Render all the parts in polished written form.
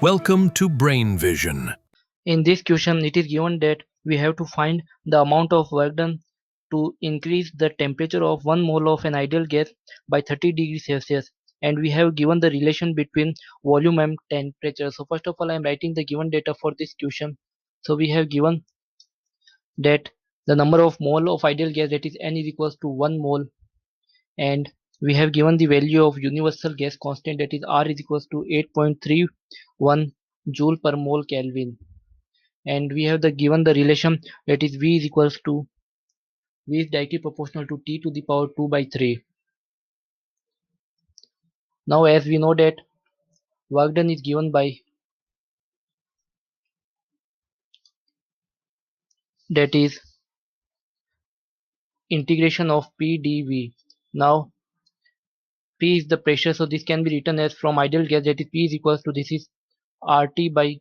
Welcome to Brain Vision. In this question, it is given that we have to find the amount of work done to increase the temperature of 1 mole of an ideal gas by 30 degrees Celsius, and we have given the relation between volume and temperature. So first of all, I am writing the given data for this question. So we have given that the number of mole of ideal gas, that is N, is equals to 1 mole, and we have given the value of universal gas constant, that is R, is equals to 8.31 joule per mole Kelvin, and we have the given the relation, that is V is equals to V is directly proportional to T to the power 2 by 3. Now as we know that work done is given by, that is integration of P dV. Now P is the pressure, so this can be written as from ideal gas, that is P is equals to, this is RT by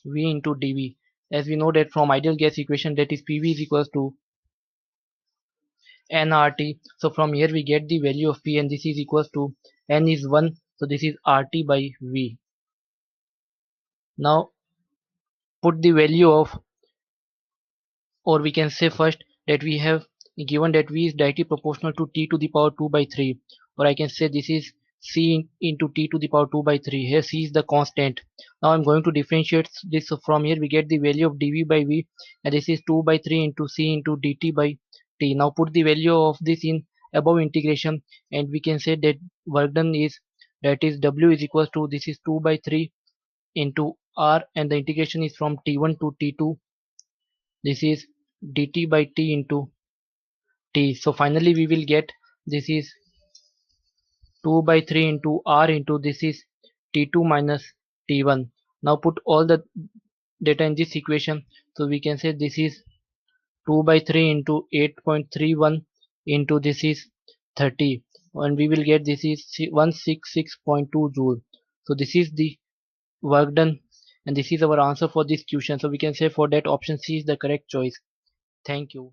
V into dV. As we know that from ideal gas equation, that is PV is equals to nRT. So from here we get the value of P, and this is equals to N is 1, so this is RT by V. Now put the value of, or we can say first that we have given that V is directly proportional to T to the power 2 by 3, or I can say this is C into T to the power 2 by 3. Here C is the constant. Now I'm going to differentiate this, so from here we get the value of dV by V, and this is 2 by 3 into C into dt by T. Now put the value of this in above integration, and we can say that work done is, that is W is equals to, this is 2 by 3 into R, and the integration is from T1 to T2, this is dt by T into T. So finally we will get, this is 2 by 3 into R into, this is T2 minus T1. Now put all the data in this equation, so we can say this is 2 by 3 into 8.31 into, this is 30, and we will get, this is 166.2 joule. So this is the work done, and this is our answer for this question. So we can say for that option C is the correct choice. Thank you.